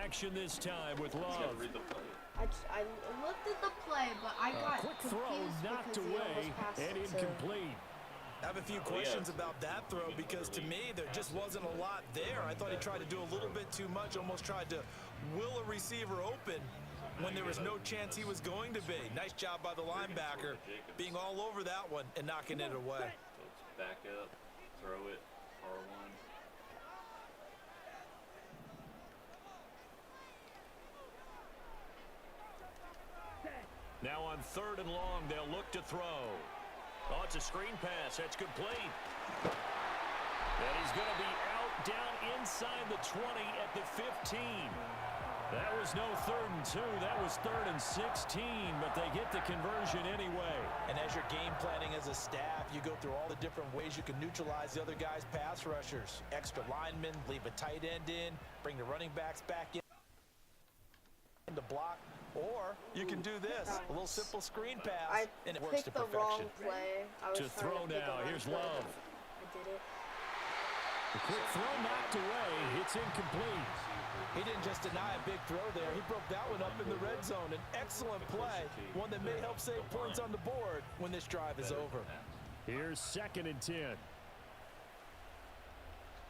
action this time with Love. I looked at the play, but I got quick throw knocked away and incomplete. I have a few questions about that throw because to me there just wasn't a lot there. I thought he tried to do a little bit too much, almost tried to will a receiver open when there was no chance he was going to be. Nice job by the linebacker being all over that one and knocking it away. Back up, throw it, R1. Now on 3rd and long, they'll look to throw. Oh, it's a screen pass. That's complete. And he's going to be out down inside the 20 at the 15. That was no 3rd and 2. That was 3rd and 16, but they get the conversion anyway. And as you're game planning as a staff, you go through all the different ways you can neutralize the other guy's pass rushers. Extra linemen, leave a tight end in, bring the running backs back in to block. Or you can do this, a little simple screen pass, and it works to perfection. The wrong play. I was to throw now, here's Love. I did it. The quick throw knocked away. It's incomplete. He didn't just deny a big throw there. He broke that one up in the red zone. An excellent play, one that may help save points on the board when this drive is over. Here's 2nd and 10.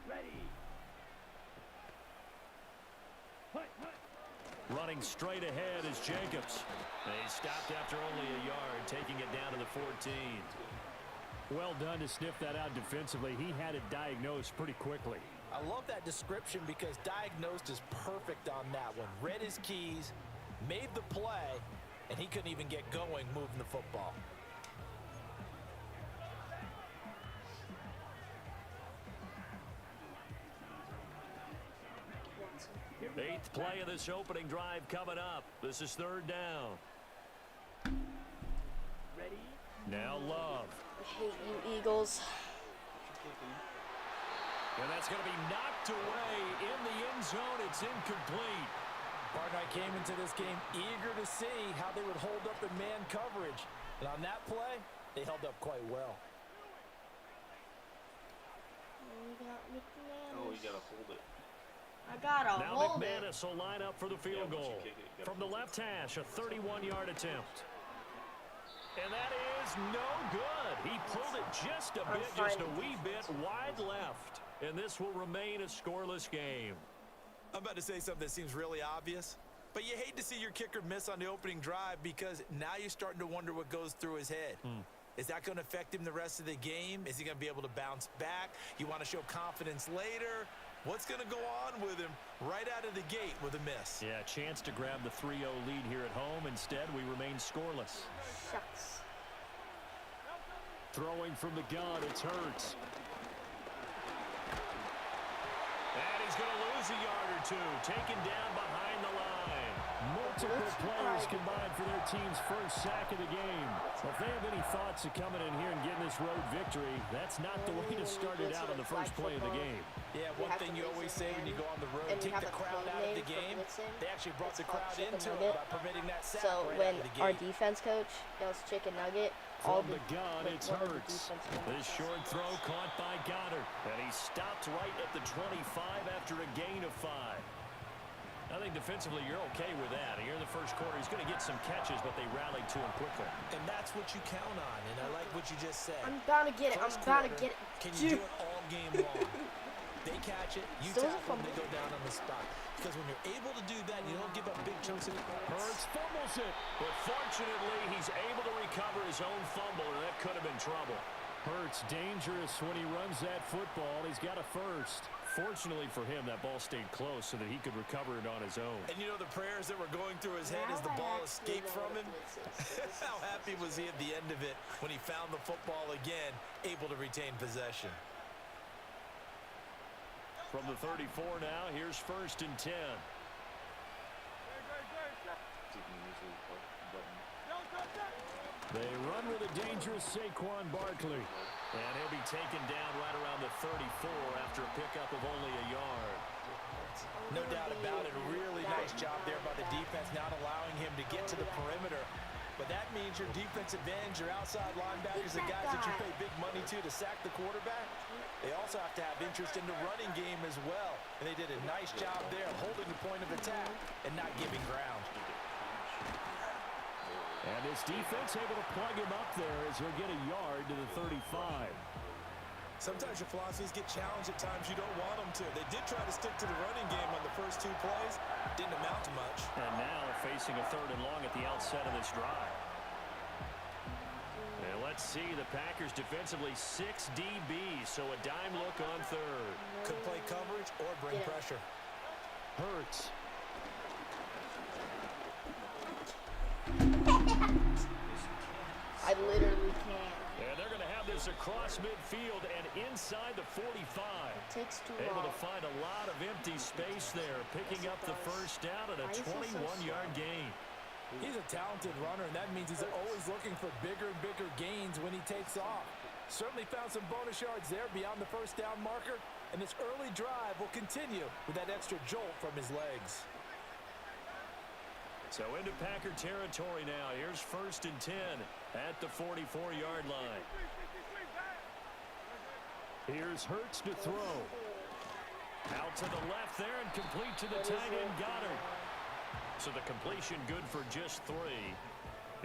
Ready. Running straight ahead is Jacobs. They stopped after only a yard, taking it down to the 14. Well done to sniff that out defensively. He had it diagnosed pretty quickly. I love that description because diagnosed is perfect on that one. Read his keys, made the play, and he couldn't even get going moving the football. Eighth play of this opening drive coming up. This is 3rd down. Ready. Now Love. I hate you, Eagles. And that's going to be knocked away in the end zone. It's incomplete. Partner, I came into this game eager to see how they would hold up in man coverage. And on that play, they held up quite well. Oh, you got to hold it. I gotta now hold McManus will line up for the field goal. From the left hash, a 31-yard attempt. And that is no good. He pulled it just a wee bit wide left. And this will remain a scoreless game. I'm about to say something that seems really obvious, but you hate to see your kicker miss on the opening drive because now you're starting to wonder what goes through his head. Is that going to affect him the rest of the game? Is he going to be able to bounce back? You want to show confidence later? What's going to go on with him right out of the gate with a miss? Yeah, chance to grab the 3-0 lead here at home. Instead, we remain scoreless. Shucks. Throwing from the gun, it's Hurts. And he's going to lose a yard or two. Taken down behind the line. Multiple players combined for their team's first sack of the game. Well, if they have any thoughts of coming in here and getting this road victory, that's not the way to start it out on the first play of the game. Yeah, one thing you always say when you go on the road, take the crowd out of the game. They actually brought the crowd into it by permitting that sack so right when out of the our gate. defense coach yells chicken nugget, From the gun, it's Hurts. This short throw caught by Goddard. And he stopped right at the 25 after a gain of 5. I think defensively you're okay with that. Here in the first quarter, he's going to get some catches, but they rallied to him quickly. And that's what you count on, and I like what you just said. I'm bound to get it. I'm bound to get it. Can you do it all game long? They catch it, you tackle them, they go down on the spot. Because when you're able to do that, you don't give up big chunks of it. Hurts fumbles it, but fortunately, he's able to recover his own fumble, and that could have been trouble. Hurts dangerous when he runs that football. He's got a first. Fortunately for him, that ball stayed close so that he could recover it on his own. And you know the prayers that were going through his head as the ball escaped from him? How happy was he at the end of it when he found the football again, able to retain possession? From the 34 now, here's 1st and 10. They run with a dangerous Saquon Barkley. And he'll be taken down right around the 34 after a pickup of only a yard. No doubt about it. A really nice job there by the defense, not allowing him to get to the perimeter. But that means your defensive ends, your outside linebackers, the guys that you pay big money to sack the quarterback, they also have to have interest in the running game as well. And they did a nice job there holding the point of attack. And this defense able to plug him up there as he'll get a yard to the 35. Sometimes your philosophies get challenged at times you don't want them to. They did try to stick to the running game on the first 2 plays. Didn't amount to much. And now facing a 3rd and long at the outset of this drive. And let's see, the Packers defensively 6 DBs, so a dime look on 3rd. Could play coverage or bring pressure. Hurts. I literally can't. And they're going to have this across midfield and inside the 45. It takes too Able long. to find a lot of empty space there, picking up the first down and a 21-yard gain. He's a talented runner, and that means he's always looking for bigger and bigger gains when he takes off. Certainly found some bonus yards there beyond the first down marker, and this early drive will continue with that extra jolt from his legs. So into Packer territory now. Here's 1st and 10 at the 44-yard line. Here's Hurts to throw. Out to the left there and complete to the tight end Goddard. So the completion good for just 3.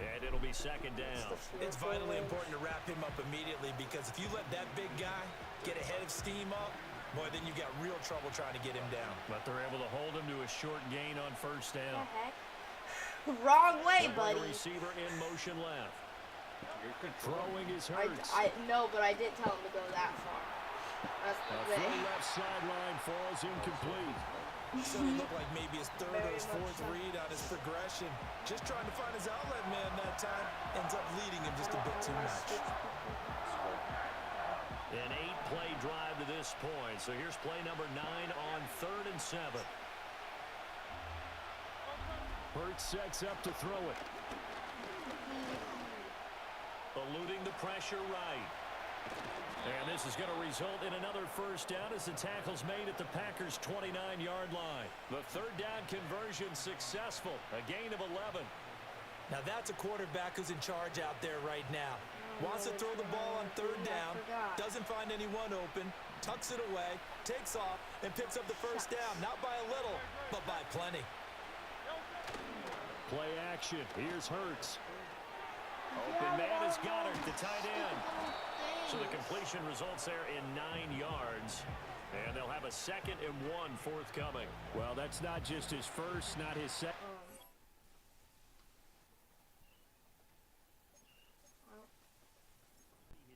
And it'll be 2nd down. It's vitally important to wrap him up immediately because if you let that big guy get a head of steam up, boy, then you've got real trouble trying to get him down. But they're able to hold him to a short gain on 1st down. What the heck? Wrong way, buddy. The receiver in motion left. Throwing his Hurts. I know, but I didn't tell him to go that far. That's the A thing. full left sideline falls incomplete. So he looked like maybe his 3rd or his 4th read on his progression. Just trying to find his outlet man that time. Ends up leading him just a bit too much. An 8-play drive to this point. So here's play number 9 on 3rd and 7. Hurts sets up to throw it. Eluding the pressure right. And this is going to result in another first down as the tackle's made at the Packers' 29-yard line. The 3rd down conversion successful. A gain of 11. Now that's a quarterback who's in charge out there right now. Wants to throw the ball on 3rd down. Doesn't find anyone open. Tucks it away. Takes off and picks up the first down. Not by a little, but by plenty. Play action. Here's Hurts. Open man is Goddard, the tight end. So the completion results there in 9 yards. And they'll have a 2nd and 1 forthcoming. Well, that's not just his first, not his second.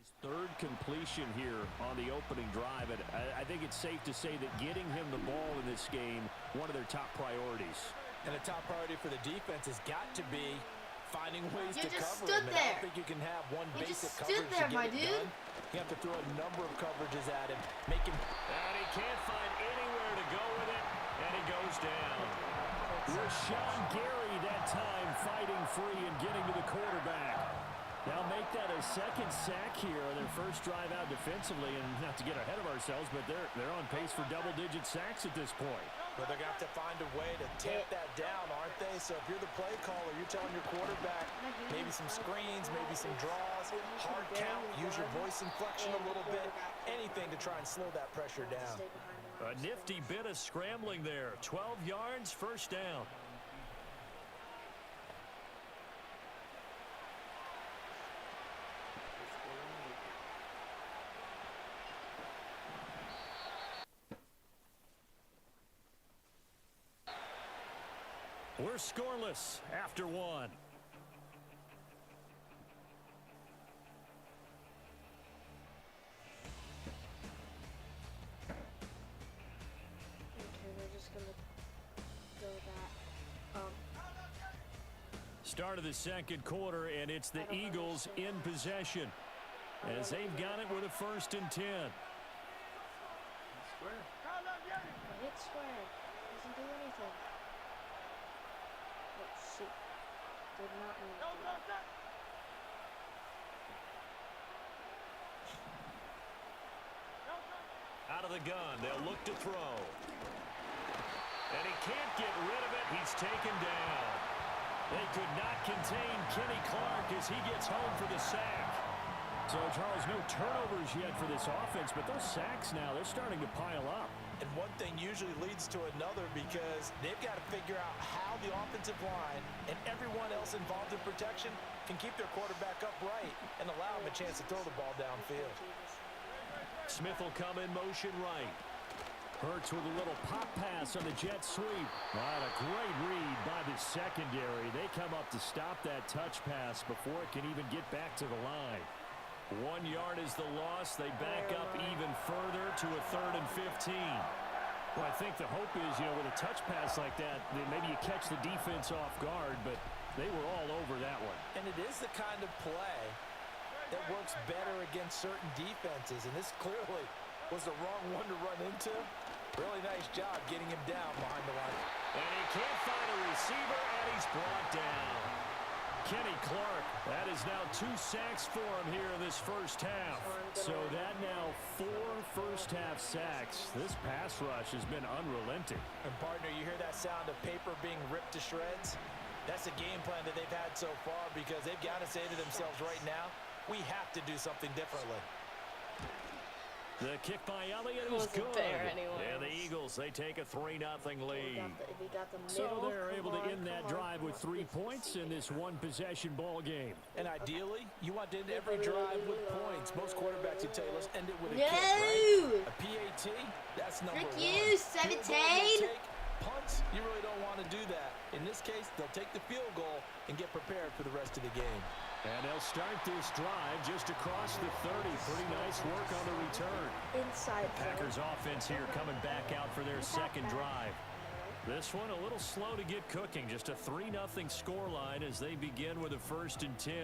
His 3rd completion here on the opening drive. And I think it's safe to say that getting him the ball in this game, one of their top priorities. And a top priority for the defense has got to be finding ways to just cover stood him. And there. I don't think you can have one You basic just stood coverage there, to my get it dude. done. You have to throw a number of coverages at him, make him. And he can't find anywhere to go with it, and he goes down. Rashawn Gary that time fighting free and getting to the quarterback. They'll make that a 2nd sack here on their first drive out defensively, and not to get ahead of ourselves, but they're on pace for double-digit sacks at this point. But they're going to have to find a way to tamp that down, aren't they? So if you're the play caller, you're telling your quarterback maybe some screens, maybe some draws, hard count, use your voice inflection a little bit, anything to try and slow that pressure down. A nifty bit of scrambling there. 12 yards, first down. We're scoreless after 1. Okay, we're just gonna go that. Start of the 2nd quarter, and it's the Eagles in possession as they've got it with a 1st and 10. Square. Hit square. Doesn't do anything. Oh, shoot. Did not mean to do that. Out of the gun, they'll look to throw. And he can't get rid of it. He's taken down. They could not contain Kenny Clark as he gets home for the sack. So, Charles, no turnovers yet for this offense, but those sacks now, they're starting to pile up. And one thing usually leads to another because they've got to figure out how the offensive line and everyone else involved in protection can keep their quarterback upright and allow him a chance to throw the ball downfield. Smith will come in motion right. Hurts with a little pop pass on the jet sweep. Right, a great read by the secondary. They come up to stop that touch pass before it can even get back to the line. 1 yard is the loss. They back up even further to a 3rd and 15. Well, I think the hope is, with a touch pass like that, maybe you catch the defense off guard, but they were all over that one. And it is the kind of play that works better against certain defenses, and this clearly was the wrong one to run into. Really nice job getting him down behind the line. And he can't find a receiver, and he's brought down. Kenny Clark, that is now 2 sacks for him here in this first half. So that now 4 first-half sacks. This pass rush has been unrelenting. And, partner, you hear that sound of paper being ripped to shreds? That's the game plan that they've had so far because they've got to say to themselves right now, we have to do something differently. The kick by Elliott is good. And the Eagles, they take a 3-0 lead. So they're able to end that drive with 3 points in this one-possession ball game. And ideally, you want to end every drive with points. Most quarterbacks would tell you, let's end it with a kick, right? A PAT, that's number 1. Frick you, 17. Punts, you really don't want to do that. In this case, they'll take the field goal and get prepared for the rest of the game. And they'll start this drive just across the 30. Pretty nice work on the return. Inside. Packers offense here coming back out for their second drive. This one a little slow to get cooking. Just a 3-0 scoreline as they begin with a 1st and 10.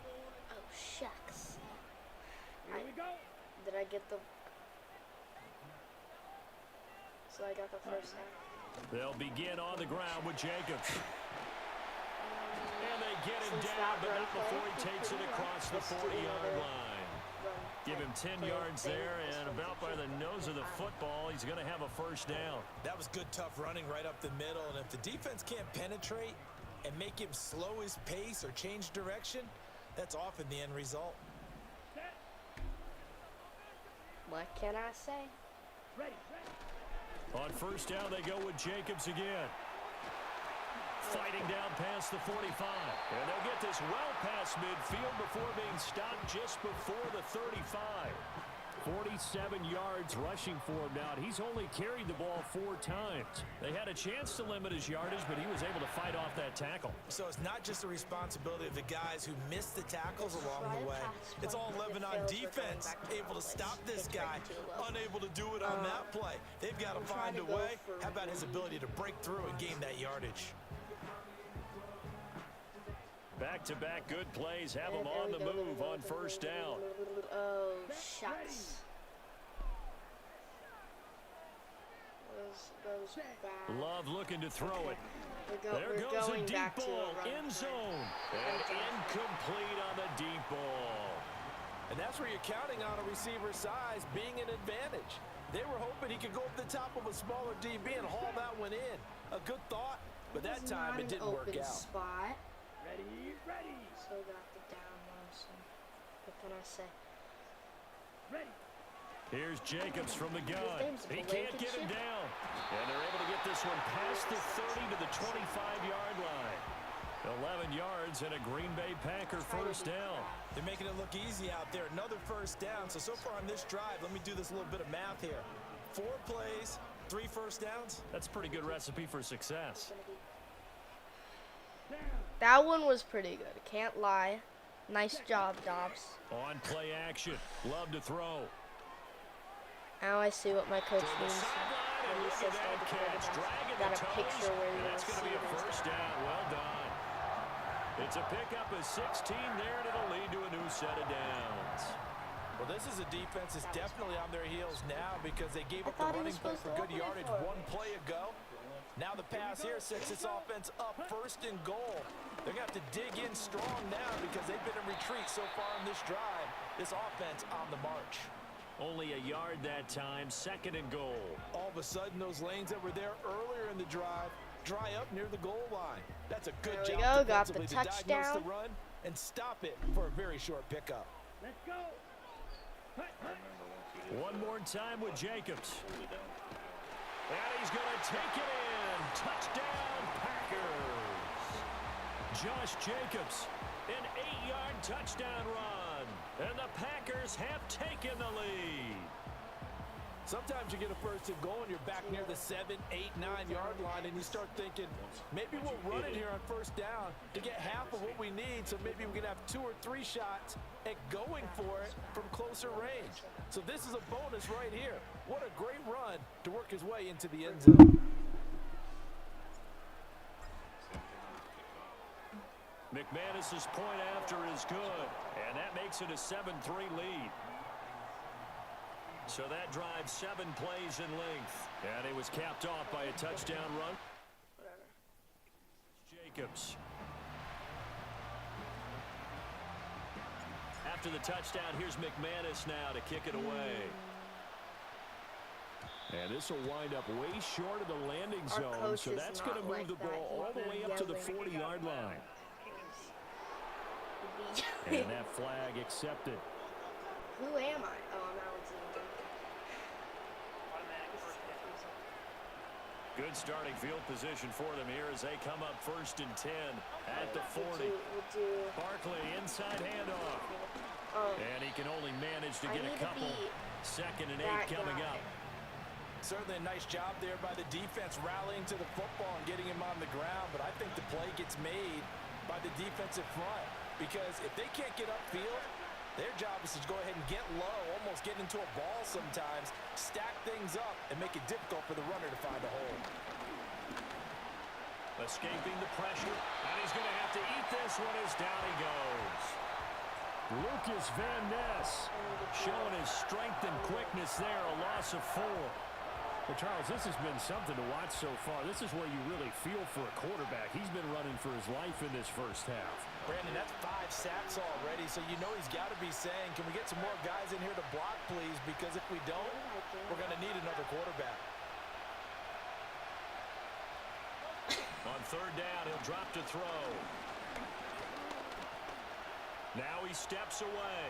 Oh, shucks. Here we go. Did I get the... So I got the first half. They'll begin on the ground with Jacobs. And they get him down, but not before he takes it across the 40-yard line. Give him 10 yards there, and about by the nose of the football, he's going to have a first down. That was good, tough running right up the middle, and if the defense can't penetrate and make him slow his pace or change direction, that's often the end result. What can I say? Ready. On first down, they go with Jacobs again. Fighting down past the 45. And they'll get this well past midfield before being stopped just before the 35. 47 yards rushing for him now. He's only carried the ball 4 times. They had a chance to limit his yardage, but he was able to fight off that tackle. So it's not just the responsibility of the guys who missed the tackles along the way. It's all 11 on defense, able to stop this guy, unable to do it on that play. They've got to find a way. How about his ability to break through and gain that yardage? Back-to-back good plays have them on the move on first down. Oh, shucks. Love looking to throw it. There goes a deep ball, end zone, and incomplete on the deep ball. And that's where you're counting on a receiver's size being an advantage. They were hoping he could go up the top of a smaller DB and haul that one in. A good thought, but that time it didn't work out. Spot. Ready. So got the down motion. What can I say? Ready. Here's Jacobs from the gun. He can't get him down. And they're able to get this one past the 30 to the 25-yard line. 11 yards and a Green Bay Packer first down. They're making it look easy out there. Another first down. So far on this drive, let me do this little bit of math here. 4 plays, 3 first downs. That's a pretty good recipe for success. That one was pretty good. Can't lie. Nice job, Dobbs. On play action. Love to throw. Now I see what my coach means. He says got a picture where you want to see it. First down. Well done. It's a pickup of 16 there, and it'll lead to a new set of downs. Well, this is a defense that's definitely on their heels now because they gave up the running play for good yardage 1 play ago. Now the pass here sets its offense up 1st and goal. They're going to have to dig in strong now because they've been in retreat so far in this drive. This offense on the march. Only a yard that time, 2nd and goal. All of a sudden, those lanes that were there earlier in the drive dry up near the goal line. That's a good job got the defensively to diagnose the run and stop it for a very short pickup. Let's go. I remember once you One more time with Jacobs. And he's going to take it in. Touchdown, Packers. Josh Jacobs, an 8-yard touchdown run. And the Packers have taken the lead. Sometimes you get a first and goal and you're back near the 7, 8, 9-yard line, and you start thinking, maybe we'll run it here on first down to get half of what we need, so maybe we can have 2 or 3 shots at going for it from closer range. So this is a bonus right here. What a great run to work his way into the end zone. McManus's point after is good, and that makes it a 7-3 lead. So that drives 7 plays in length. And it was capped off by a touchdown run. Jacobs. After the touchdown, here's McManus now to kick it away. And this will wind up way short of the landing zone. So that's going to move the ball all the way up to the 40-yard line. And that flag accepted. Who am I? Oh, I'm Alexander. Good starting field position for them here as they come up 1st and 10 at the 40. Barkley inside handoff. And he can only manage to get a couple. 2nd and 8 coming up. Certainly a nice job there by the defense rallying to the football and getting him on the ground, but I think the play gets made by the defensive front because if they can't get upfield, their job is to go ahead and get low, almost get into a ball sometimes, stack things up, and make it difficult for the runner to find a hole. Escaping the pressure, and he's going to have to eat this one as down he goes. Lucas Van Ness showing his strength and quickness there, a loss of 4. Well, Charles, this has been something to watch so far. This is where you really feel for a quarterback. He's been running for his life in this first half. Brandon, that's 5 sacks already, so you know he's got to be saying, can we get some more guys in here to block, please? Because if we don't, we're going to need another quarterback. On 3rd down, he'll drop to throw. Now he steps away.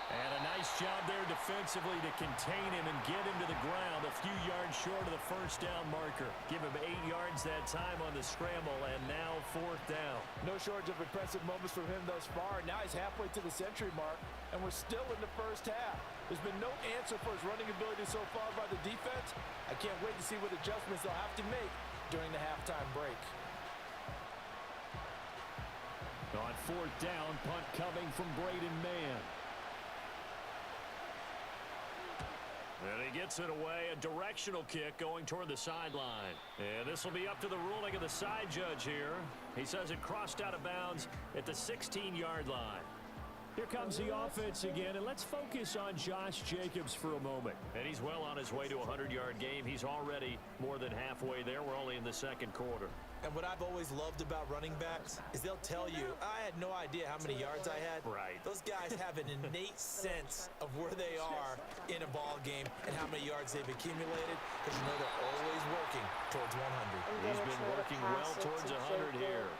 And a nice job there defensively to contain him and get him to the ground a few yards short of the 1st down marker. Give him 8 yards that time on the scramble, and now 4th down. No shortage of impressive moments from him thus far. Now he's halfway to the century mark, and we're still in the first half. There's been no answer for his running ability so far by the defense. I can't wait to see what adjustments they'll have to make during the halftime break. On 4th down, punt coming from Braden Mann. And he gets it away, a directional kick going toward the sideline. And this will be up to the ruling of the side judge here. He says it crossed out of bounds at the 16-yard line. Here comes the offense again, and let's focus on Josh Jacobs for a moment. And he's well on his way to a 100-yard game. He's already more than halfway there. We're only in the 2nd quarter. And what I've always loved about running backs is they'll tell you, I had no idea how many yards I had. Right. Those guys have an innate sense of where they are in a ball game and how many yards they've accumulated because you know they're always working towards 100. He's been working well towards 100 here.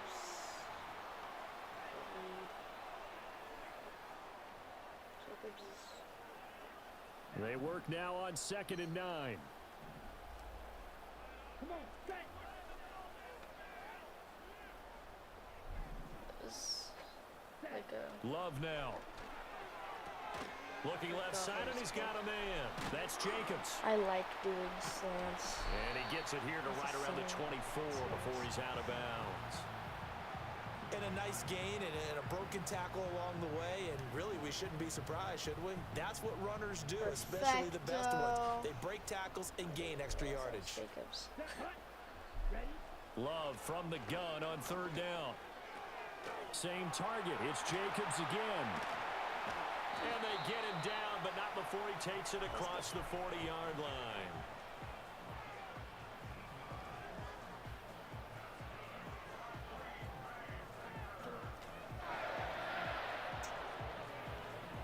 They work now on 2nd and 9. Come on, stay. Love now. Looking left side, and he's got a man. That's Jacobs. I like doing slants. And he gets it here to right around the 24 before he's out of bounds. And a nice gain and a broken tackle along the way, and really we shouldn't be surprised, should we? That's what runners do, especially the best ones. They break tackles and gain extra yardage. Jacobs. Love from the gun on 3rd down. Same target. It's Jacobs again. And they get him down, but not before he takes it across the 40-yard line.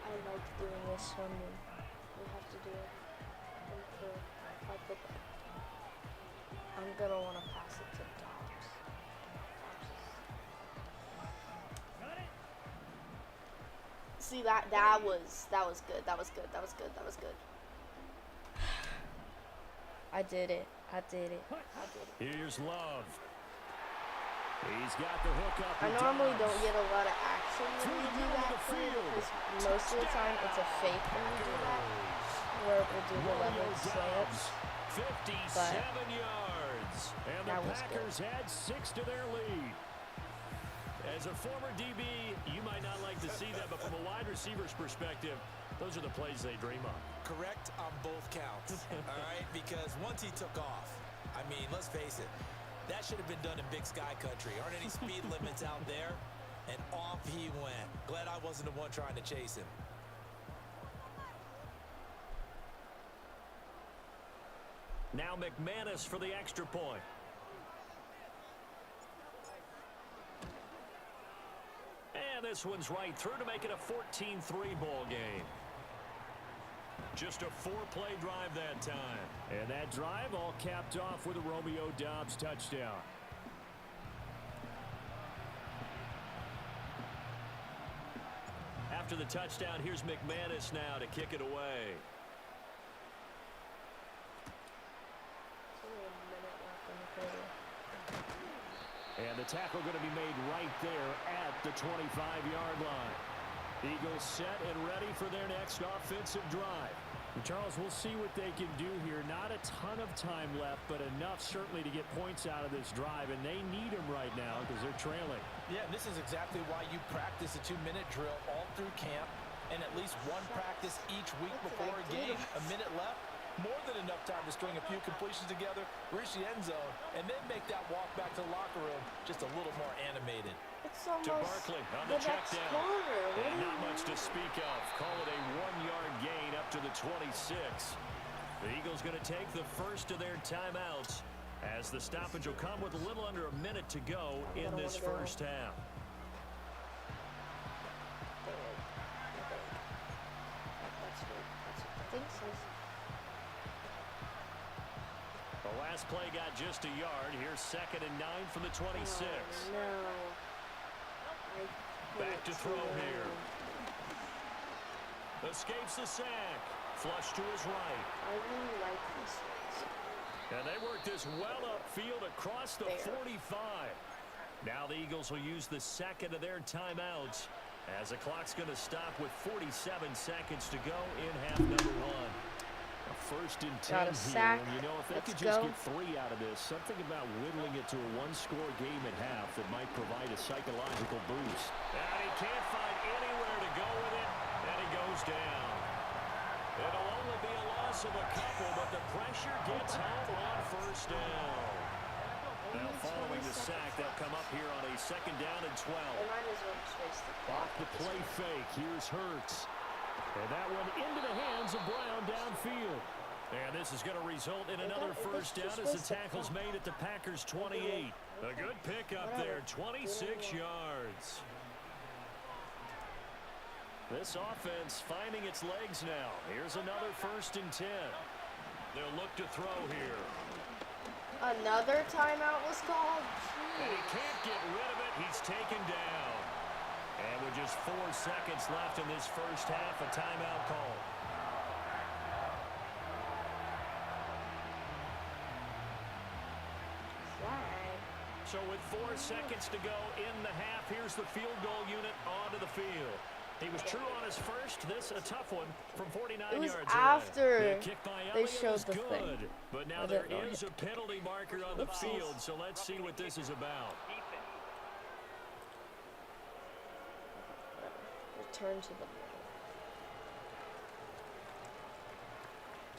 I like doing this one. We have to do it. I'm gonna want to pass it to Dobbs. See that was good. That was good. That was good. That was good. I did it. I did it. I did it. Here's Love. He's got the hook up. I normally don't get a lot of action when we do that play because most of the time it's a fake when we do that, where we'll do the leverage slants. 57 yards. And the that was Packers good. add 6 to their lead. As a former DB, you might not like to see that, but from a wide receiver's perspective, those are the plays they dream of. Correct on both counts, all right? Because once he took off, I mean, let's face it, that should have been done in Big Sky Country. Aren't any speed limits out there? And off he went. Glad I wasn't the one trying to chase him. Now McManus for the extra point. And this one's right through to make it a 14-3 ball game. Just a 4-play drive that time. And that drive all capped off with a Romeo Doubs touchdown. After the touchdown, here's McManus now to kick it away. And the tackle going to be made right there at the 25-yard line. Eagles set and ready for their next offensive drive. And Charles, we'll see what they can do here. Not a ton of time left, but enough certainly to get points out of this drive, and they need them right now because they're trailing. Yeah, this is exactly why you practice a 2-minute drill all through camp and at least one practice each week before a game. A minute left, more than enough time to string a few completions together, reach the end zone, and then make that walk back to the locker room just a little more animated. It's almost to Barkley on the check next down. quarter. And not much to speak of. Call it a 1-yard gain up to the 26. The Eagles going to take the first of their timeouts as the stoppage will come with a little under a minute to go in this first half. The last play got just a yard. Here's 2nd and 9 from the 26. Oh, no. Back to throw here. Escapes the sack. Flush to his right. I really like these ones. And they work this well upfield across the 45. Now the Eagles will use the second of their timeouts as the clock's going to stop with 47 seconds to go in half number 1. A 1st and 10 Got a sack. here. And, you know, if they Let's could just go. get 3 out of this, something about whittling it to a 1-score game at half that might provide a psychological boost. And he can't find anywhere to go with it, and he goes down. It'll only be a loss of a couple, but the pressure gets home on 1st down. Now following the sack, they'll come up here on a 2nd down and 12. They might as well just waste the Off clock. the play fake. Here's Hurts. And that one into the hands of Brown downfield. And this is going to result in another 1st down as the tackle's made at the Packers' 28. A good pick up there, 26 yards. This offense finding its legs now. Here's another 1st and 10. They'll look to throw here. Another timeout was called? And he can't get rid of it. He's taken down. And with just 4 seconds left in this first half, a timeout call. Flag. So with 4 seconds to go in the half, here's the field goal unit onto the field. He was true on his first. This a tough one from 49 It was yards after away. The kick by they Elliott showed was the good. thing. But now I there didn't know is a penalty marker on the field, so let's see what this is about. Return to the middle.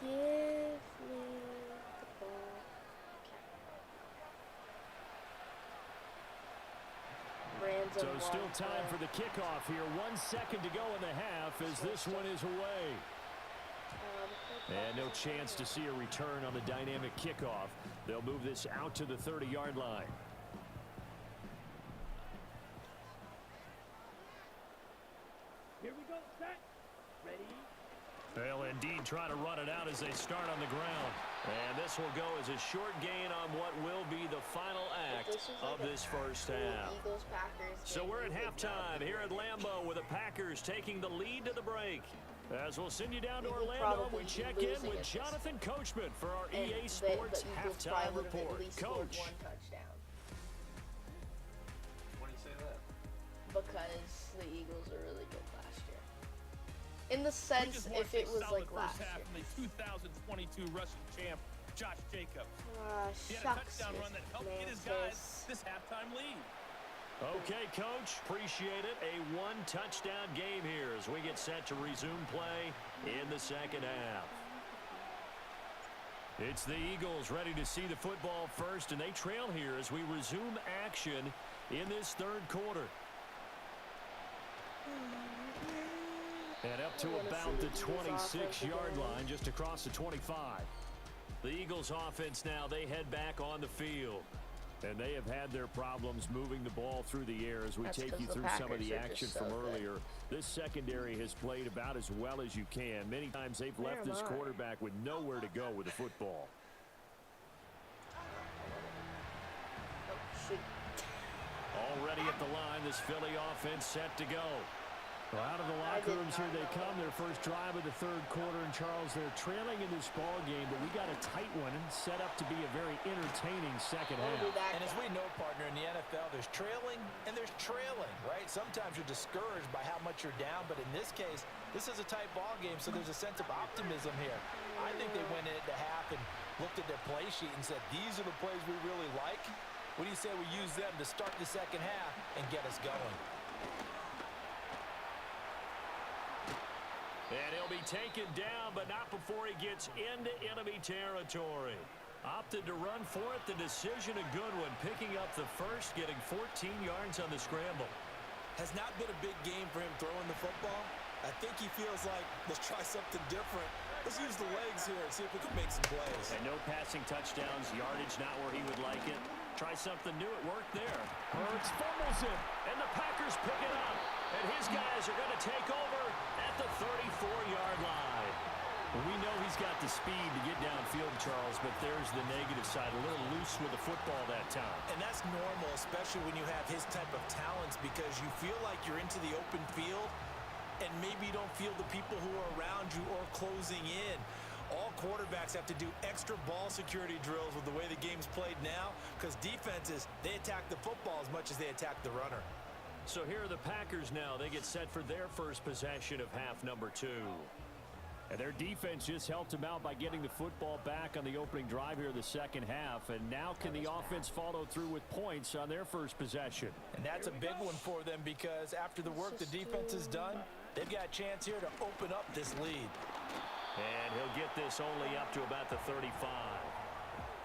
Give me the ball. Okay. So still time for the kickoff here. 1 second to go in the half as this one is away. And no chance to see a return on the dynamic kickoff. They'll move this out to the 30-yard line. Here we go, set, ready, They'll indeed try to run it out as they start on the ground. And this will go as a short gain on what will be the final act of this first half. So we're at halftime here at Lambeau with the Packers taking the lead to the break. As we'll send you down to Orlando, we check in with Jonathan Coachman for our EA Sports halftime report. Coach. Why do you say that? Because the Eagles are really good last year. In the sense, if it was like last year. From the 2022 rushing champ, Josh Jacobs. He had a Shucks, touchdown run that helped get his guys this halftime lead. Okay, Coach. Appreciate it. A one-touchdown game here as we get set to resume play in the second half. It's the Eagles ready to see the football first, and they trail here as we resume action in this third quarter. And up to about the 26-yard line, just across the 25. The Eagles offense now, they head back on the field. And they have had their problems moving the ball through the air as we take you through some of the action from earlier. This secondary has played about as well as you can. Many times they've left this quarterback with nowhere to go with the football. Already at the line, this Philly offense set to go. Well, out of the locker rooms here they come. Their first drive of the third quarter. And, Charles, they're trailing in this ball game, but we got a tight one and set up to be a very entertaining second half. And as we know, partner, in the NFL, there's trailing and there's trailing, right? Sometimes you're discouraged by how much you're down, but in this case, this is a tight ball game, so there's a sense of optimism here. I think they went into half and looked at their play sheet and said, these are the plays we really like. What do you say we use them to start the second half and get us going? And he'll be taken down, but not before he gets into enemy territory. Opted to run for it. The decision a good one. Picking up the first, getting 14 yards on the scramble. Has not been a big game for him throwing the football. I think he feels like, let's try something different. Let's use the legs here and see if we can make some plays. And no passing touchdowns, yardage not where he would like it. Try something new, it worked there. Hurts fumbles it, and the Packers pick it up. And his guys are going to take over at the 34-yard line. We know he's got the speed to get downfield, Charles, but there's the negative side. A little loose with the football that time. And that's normal, especially when you have his type of talents, because you feel like you're into the open field, and maybe you don't feel the people who are around you or closing in. All quarterbacks have to do extra ball security drills with the way the game's played now, because defenses, they attack the football as much as they attack the runner. So here are the Packers now. They get set for their first possession of half number 2. And their defense just helped them out by getting the football back on the opening drive here in the second half. And now can the offense follow through with points on their first possession? And that's a big one for them, because after the work the defense has done, they've got a chance here to open up this lead. And he'll get this only up to about the 35.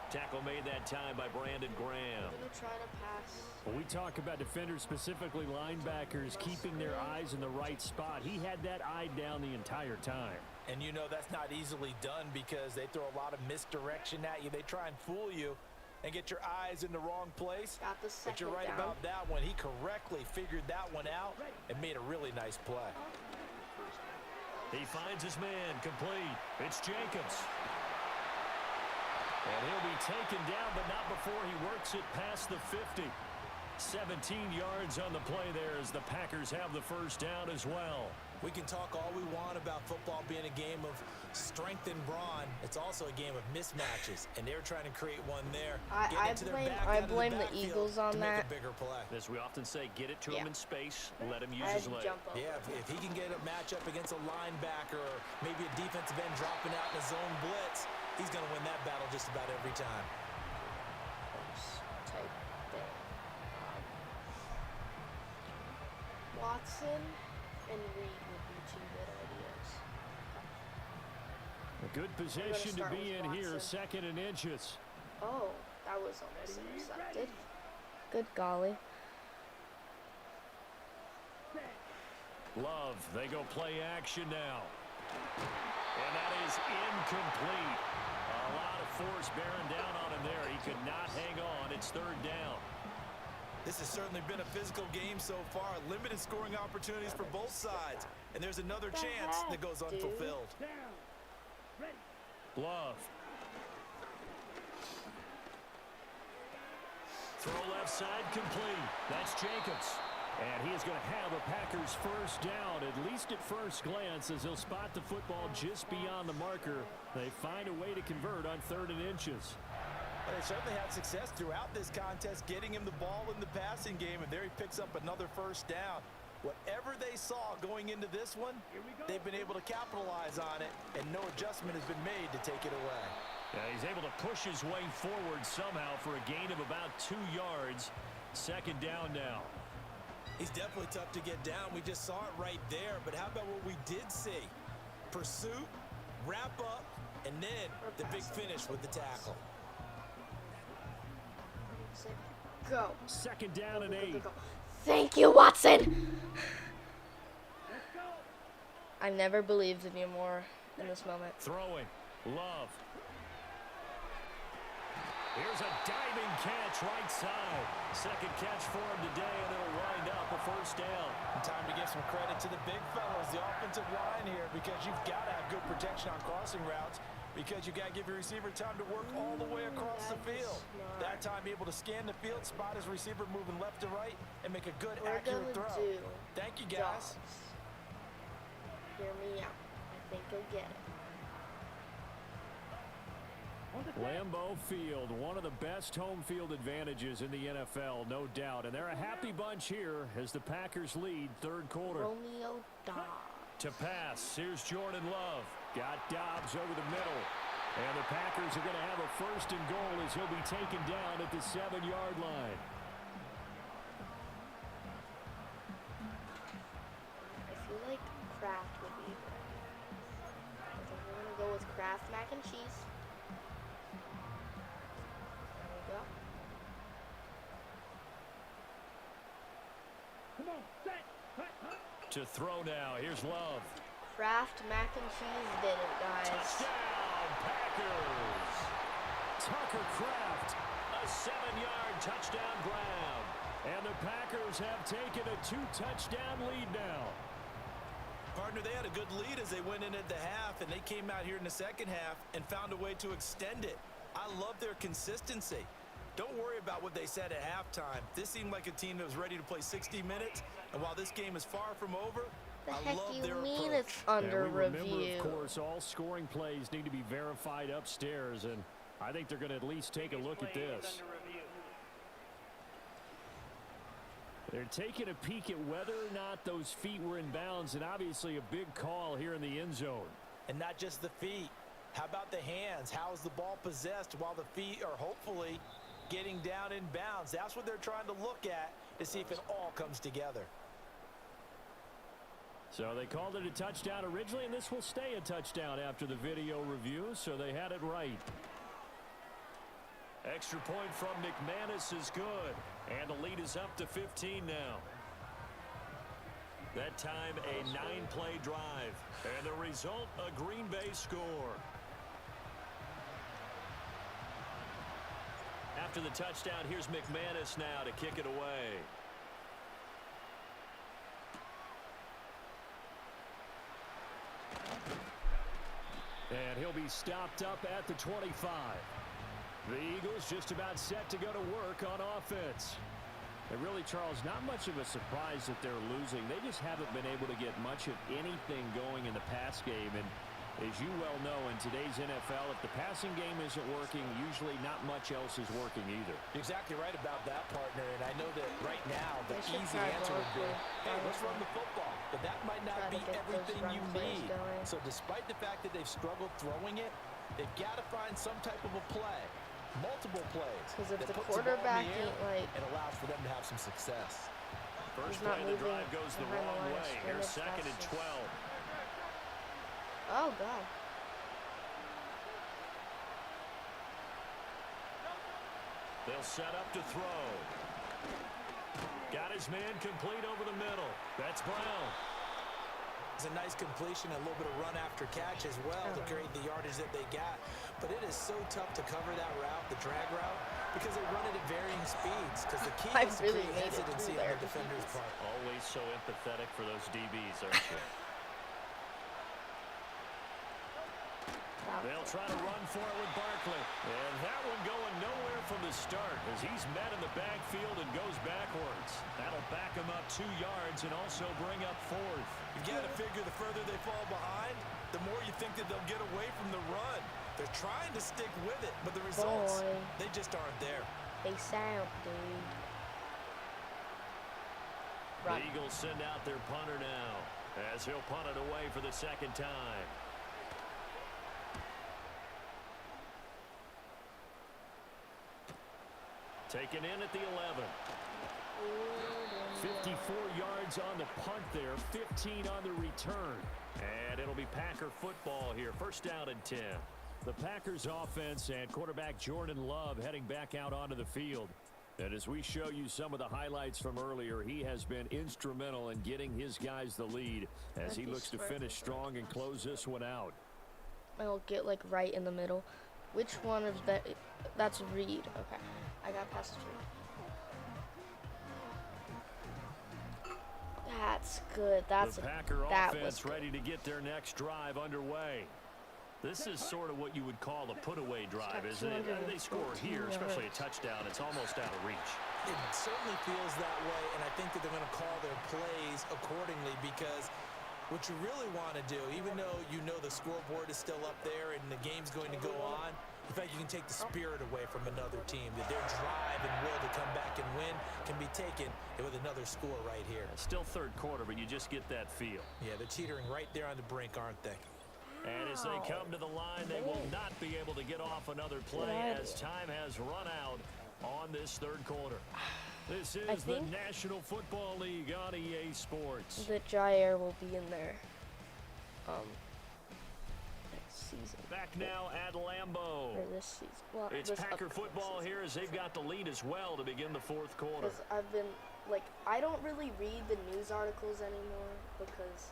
Tackle made that time by Brandon Graham. I'm gonna try to pass. When we talk about defenders, specifically linebackers, keeping their eyes in the right spot, he had that eye down the entire time. And you know that's not easily done, because they throw a lot of misdirection at you. They try and fool you and get your eyes in the wrong place. Got the second but you're right down. about that one. He correctly figured that one out and made a really nice play. He finds his man complete. It's Jacobs. And he'll be taken down, but not before he works it past the 50. 17 yards on the play there as the Packers have the first down as well. We can talk all we want about football being a game of strength and brawn. It's also a game of mismatches, and they're trying to create one there. I blame the Eagles on that. Bigger play. As we often say, get it to him in space, let him use I his leg. jump over. Yeah, if he can get a matchup against a linebacker or maybe a defensive end dropping out in a zone blitz, he's going to win that battle just about every time. Type thing. Watson and Reed would be two good ideas. A good position to start be with in here, Watson. second and inches. Oh, that was almost intercepted. Good golly. Love, they go play action now. And that is incomplete. A lot of force bearing down on him there. He could not hang on. It's third down. This has certainly been a physical game so far. Limited scoring opportunities for both sides. And there's another chance that goes unfulfilled. Love. Throw left side complete. That's Jacobs. And he is going to have a Packers first down, at least at first glance, as he'll spot the football just beyond the marker. They find a way to convert on 3rd and inches. Well, they certainly had success throughout this contest, getting him the ball in the passing game, and there he picks up another first down. Whatever they saw going into this one, they've been able to capitalize on it, and no adjustment has been made to take it away. Yeah, he's able to push his way forward somehow for a gain of about 2 yards. 2nd down now. He's definitely tough to get down. We just saw it right there. But how about what we did see? Pursuit, wrap up, and then the big finish with the tackle. Go. 2nd down and 8. Thank you, Watson. I never believed in you more in this moment. Throwing. Love. Here's a diving catch right side. 2nd catch for him today, and it'll wind up a first down. And time to give some credit to the big fellas, the offensive line here, because you've got to have good protection on crossing routes, because you've got to give your receiver time to work all the way across the field. That time able to scan the field, spot his receiver moving left to right, and make a good, accurate throw. Thank you, guys. Hear me out. I think you'll get it. Lambeau Field, one of the best home field advantages in the NFL, no doubt. And they're a happy bunch here as the Packers lead 3rd quarter. Romeo Dobbs. To pass, here's Jordan Love. Got Dobbs over the middle. And the Packers are going to have a 1st and goal as he'll be taken down at the 7-yard line. I feel like Kraft would be good. I think we're going to go with Kraft mac and cheese. To throw now, here's Love. Kraft mac and cheese did it, guys. Touchdown, Packers! Tucker Kraft, a 7-yard touchdown grab. And the Packers have taken a 2-touchdown lead now. Partner, they had a good lead as they went in at the half, and they came out here in the 2nd half and found a way to extend it. I love their consistency. Don't worry about what they said at halftime. This seemed like a team that was ready to play 60 minutes. And while this game is far from over, I love their approach. The heck you mean it's under review? Remember, of course, all scoring plays need to be verified upstairs. And I think they're going to at least take a look at this. They're taking a peek at whether or not those feet were in bounds. And obviously a big call here in the end zone. And not just the feet. How about the hands? How is the ball possessed while the feet are hopefully getting down in bounds? That's what they're trying to look at to see if it all comes together. So they called it a touchdown originally, and this will stay a touchdown after the video review, so they had it right. Extra point from McManus is good, and the lead is up to 15 now. That time a 9-play drive, and the result, a Green Bay score. After the touchdown, here's McManus now to kick it away. And he'll be stopped up at the 25. The Eagles just about set to go to work on offense. And really, Charles, not much of a surprise that they're losing. They just haven't been able to get much of anything going in the pass game. And as you well know, in today's NFL, if the passing game isn't working, usually not much else is working either. You're exactly right about that, partner. And I know that right now the easy answer would be, hey, let's run the football. But that might not be everything you need. So despite the fact that they've struggled throwing it, they've got to find some type of a play. Multiple plays. Because if the quarterback ain't like, it allows for them to have some success. First play of the drive goes the wrong way. Here's 2nd and 12. Oh, God. They'll set up to throw. Got his man complete over the middle. That's Brown. It's a nice completion, a little bit of run after catch as well to create the yardage that they got. But it is so tough to cover that route, the drag route, because they run it at varying speeds. Because the key I is to really create made it hesitancy through on there. the defender's part. Always so empathetic for those DBs, aren't you? They'll try to run for it with Barkley. And that one going nowhere from the start as he's met in the backfield and goes backwards. That'll back him up 2 yards and also bring up 4th. You got to figure the further they fall behind, the more you think that they'll get away from the run. They're trying to stick with it, but the results, they just aren't there. They sound, dude. The Eagles send out their punter now as he'll punt it away for the 2nd time. Taken in at the 11. 54 yards on the punt there, 15 on the return. And it'll be Packer football here, 1st down and 10. The Packers offense and quarterback Jordan Love heading back out onto the field. And as we show you some of the highlights from earlier, he has been instrumental in getting his guys the lead as he looks to finish strong and close this one out. I'll get like right in the middle. Which one of that? That's Reed. Okay. I got past 3. That's good. That's the Packer that offense was ready to get their next drive underway. This is sort of what you would call a put-away drive, isn't it? They score here, especially a touchdown. It's almost out of reach. It certainly feels that way, and I think that they're going to call their plays accordingly because what you really want to do, even though you know the scoreboard is still up there and the game's going to go on, in fact, you can take the spirit away from another team, that their drive and will to come back and win can be taken with another score right here. Still 3rd quarter, but you just get that feel. Yeah, they're teetering right there on the brink, aren't they? And as they come to the line, they will not be able to get off another play as time has run out on this 3rd quarter. This is the National Football League on EA Sports. The Jair will be in there next season. Back now at Lambeau. Or this season. Well, it's Packer football season. here as they've got the lead as well to begin the 4th quarter. Because I've been, like, I don't really read the news articles anymore because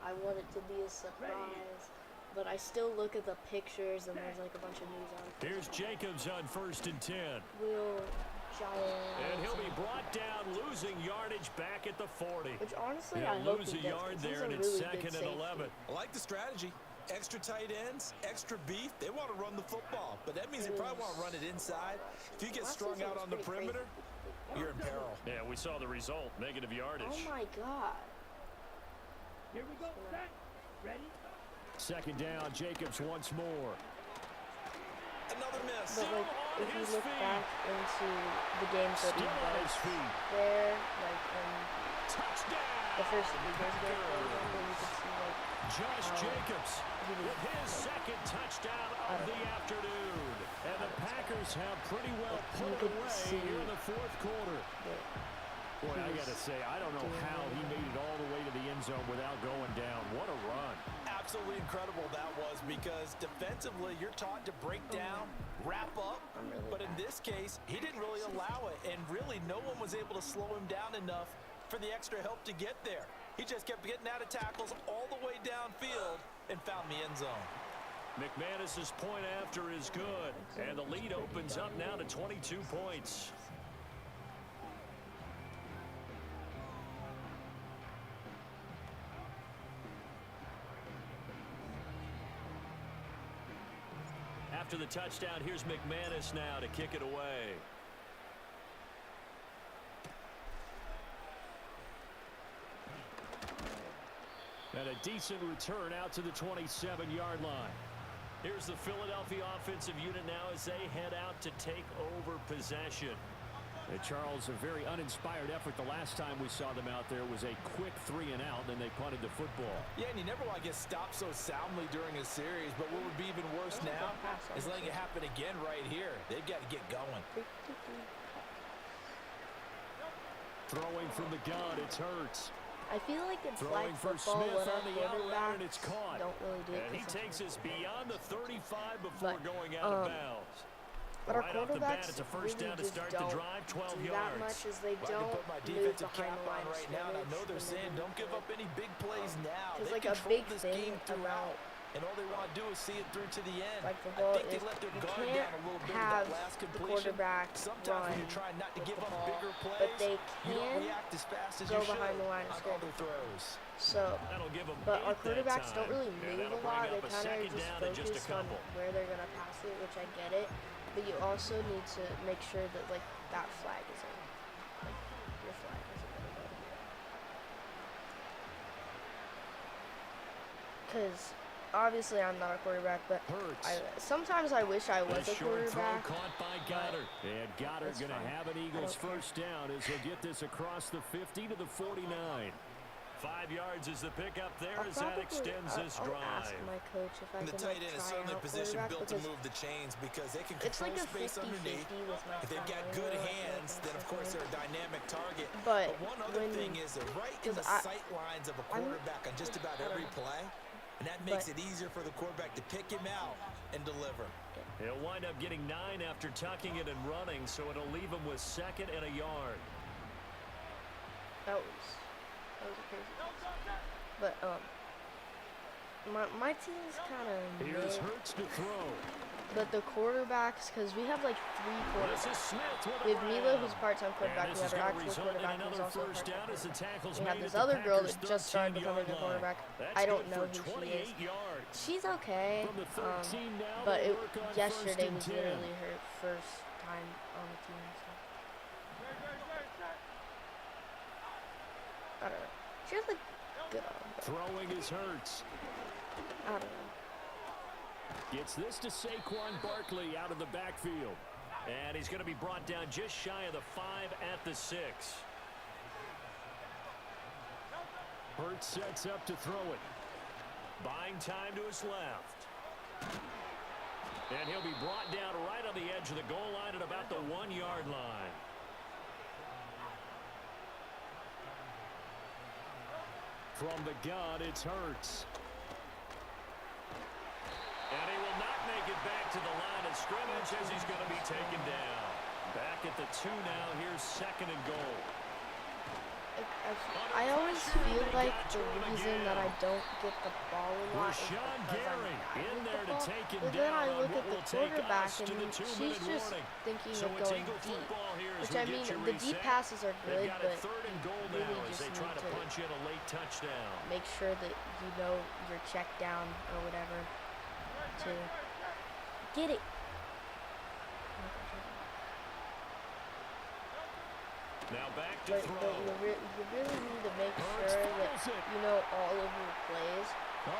I want it to be a surprise. But I still look at the pictures and there's like a bunch of news articles. Here's Jacobs on 1st and 10. Will Jair. And he'll be brought down, losing yardage back at the 40. Which honestly, He'll I hope lose he a does, yard 'cause there, and he's a it's really 2nd good and 11. I like the strategy. Extra tight ends, extra beef. They want to run the football, but that means they probably want to run it inside. If you get strung out on the perimeter, you're in peril. Yeah, we saw the result, negative yardage. Oh my God. Here we go. Set. Ready? 2nd down, Jacobs once more. Another miss. But like, if you look back into the games that he was there, like in the first 3 games ago, you could see like Josh Jacobs with his 2nd touchdown of the afternoon. And the Packers have pretty well put it away here in the 4th quarter. Boy, I got to say, I don't know how he made it all the way to the end zone without going down. What a run. Absolutely incredible that was, because defensively you're taught to break down, wrap up, but in this case he didn't really allow it, and really no one was able to slow him down enough for the extra help to get there. He just kept getting out of tackles all the way downfield and found the end zone. McManus's point after is good, and the lead opens up now to 22 points. After the touchdown, here's McManus now to kick it away. And a decent return out to the 27-yard line. Here's the Philadelphia offensive unit now as they head out to take over possession. And Charles, a very uninspired effort the last time we saw them out there was a quick 3 and out, then they punted the football. Yeah, and you never want to get stopped so soundly during a series, but what would be even worse now is letting it happen again right here. They've got to get going. Throwing from the gun, it's Hurts. I feel like in flag Throwing for football, Smith when on the out route, and it's quarterbacks caught. don't really do it. And he takes us beyond the 35 before But, going out of bounds. But our Right off the bat, quarterbacks it's a first really down to just start the don't drive, 12 do yards. that much as they Well, I don't can put my move defensive behind cap the line on of right now, and I know they're scrimmage saying when don't give up any big plays now. Because They like a control big this thing game throughout. about and all they want to do is see it through to the end. Like I football, think they let their you guard can't down a little bit with have that last the completion. quarterback Sometimes run when you're trying not to with give the up ball, bigger plays, but they you don't can react as fast as go you should behind the line of on scrimmage. other throws. So, That'll give them but our 8 that quarterbacks don't time. really And move that'll a bring lot. They up a kind of second just down and just a focus on couple. where they're gonna pass it, which I get it. But you also need to make sure that like that flag isn't like your flag isn't gonna go. Because obviously I'm not a quarterback, but sometimes I wish I was a quarterback. Caught by Goddard. And Goddard going to fine. have an Eagles first down as he'll get this across the 50 to the 49. 5 yards is the pickup there as that extends this I'll drive. ask my coach if I And the can tight like end is try certainly out a position quarterback built to because move the chains because they can it's control like a space 50-50 underneath. with my If they've got good hands, then of course they're a dynamic target. But one other thing is they're right in the sight lines of a quarterback on just about every play. And that makes it easier for the quarterback to pick him out and deliver. He'll wind up getting 9 after tucking it and running, so it'll leave him with 2nd and a yard. That was a crazy pass. But my team's kind of Here's Hurts to throw. But the quarterbacks, because we have like 3 quarterbacks. We have Mila, who's part-time quarterback. We have our actual quarterback, who's also a part-time quarterback. We have this other girl that just started becoming a quarterback. I don't know who she is. She's okay, but yesterday was literally her first time on the team. So. I don't know. She has a good arm. Throwing is Hurts. I don't know. Gets this to Saquon Barkley out of the backfield. And he's going to be brought down just shy of the 5 at the 6. Hurts sets up to throw it. Buying time to his left. And he'll be brought down right on the edge of the goal line at about the 1-yard line. From the gun, it's Hurts. And he will not make it back to the line of scrimmage as he's going to be taken down. Back at the 2 now. Here's 2nd and goal. I always feel like the reason that I don't get the ball a lot is because I'm in there to take him but then I down look at the quarterback and she's just warning. thinking of going deep. Which I mean, the deep passes are good, but you really just need to punch in a late touchdown. make sure that you know your check down or whatever to get it. Now back to But throw. you really need to make sure that you know all of your plays,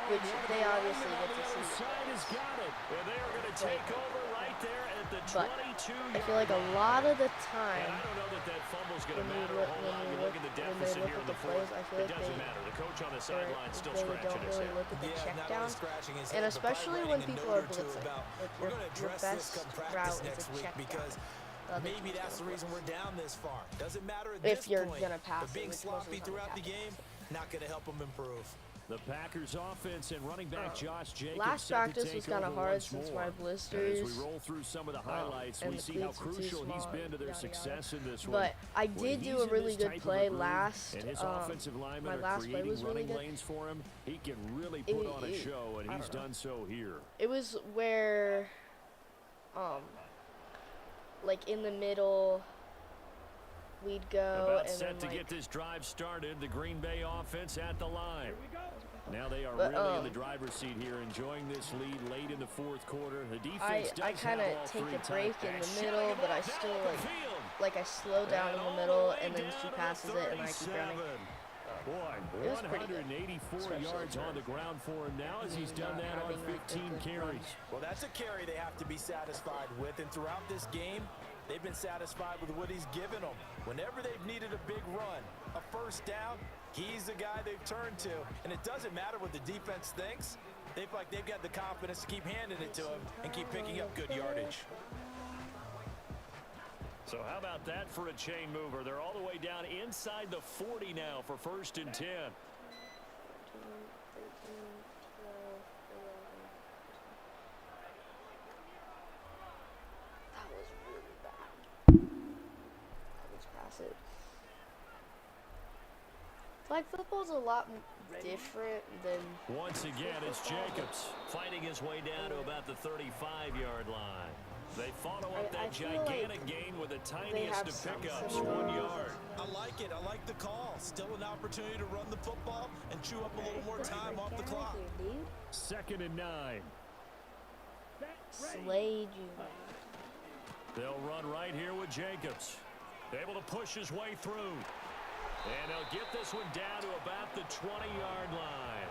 which they obviously get to see. Side has got it. And they are going to take over right there at the 22-yard I feel like a lot of the And time, I don't know that fumble is going to when you matter a look- whole when lot. you You look at the when they deficit look here at in the the plays, fourth. I feel It like doesn't they- matter. The coach on the they sideline still don't scratching his really head. look at the check not down. only scratching his And head, but especially probably when writing a people note are or two blitzing. about, Like we're going to your address this best come practice route is next a week check because down. The other maybe team's that's the gonna reason blitz. we're down this far. Doesn't matter at If this you're point. gonna pass But it, being which most of sloppy the time throughout the happens. game, not going to help them improve. The Packers offense and running back Josh Jacobs Last set to practice take was kind of over hard once since more. my blisters. And as we roll through some of the highlights, and we the see how cleats are too crucial he's small, been to their yada, yada. success in this one. But I When did he's do a in really this good type of play a groove, last. and his offensive linemen My are last play creating was really running good. lanes for him. He can really put on a show, and he's done so here. It was where, like in the middle, we'd go About and set then to get this drive started, the Green Bay offense at the line. Now they are But, really in the driver's seat here, enjoying this lead late in the fourth quarter. The defense I does kind of have all take three a break in times. the middle, but I still like I slow down in the middle and then she passes it and I keep running. Boy, It was pretty good. 184 Especially yards for on the ground for him now as he's done that on having, like, a 15 good carries. Well, that's a carry they have to be satisfied with. And throughout this game, they've been satisfied with what he's given them. Whenever they've needed a big run, a first down, he's the guy they've turned to. And it doesn't matter what the defense thinks. They feel like they've got the confidence to keep handing it to him and keep picking up good yardage. So how about that for a chain mover? They're all the way down inside the 40 now for 1st and 10. 13, 12, 11. That was really bad. Let's pass it. Flag football's a lot different than... Once again, it's Jacobs fighting his way down to about the 35-yard line. They follow up that gigantic gain with the tiniest of pickups, 1 yard. I like it. I like the call. Still an opportunity to run the football and chew up a little more time off the clock. 2nd and 9. Slayed you. They'll run right here with Jacobs. Able to push his way through. And he'll get this one down to about the 20-yard line.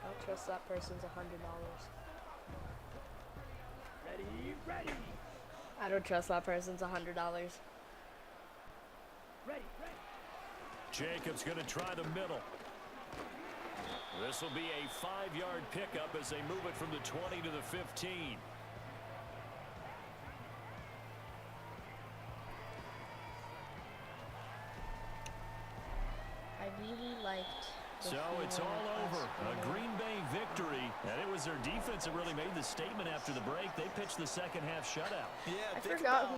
I'll trust that person's $100. Ready. I don't trust that person's $100. Ready. Jacobs going to try the middle. This will be a 5-yard pickup as they move it from the 20 to the 15. I really liked... So it's all over. A Green Bay victory. And it was their defense that really made the statement after the break. They pitched the second half shutout. Yeah, I forgot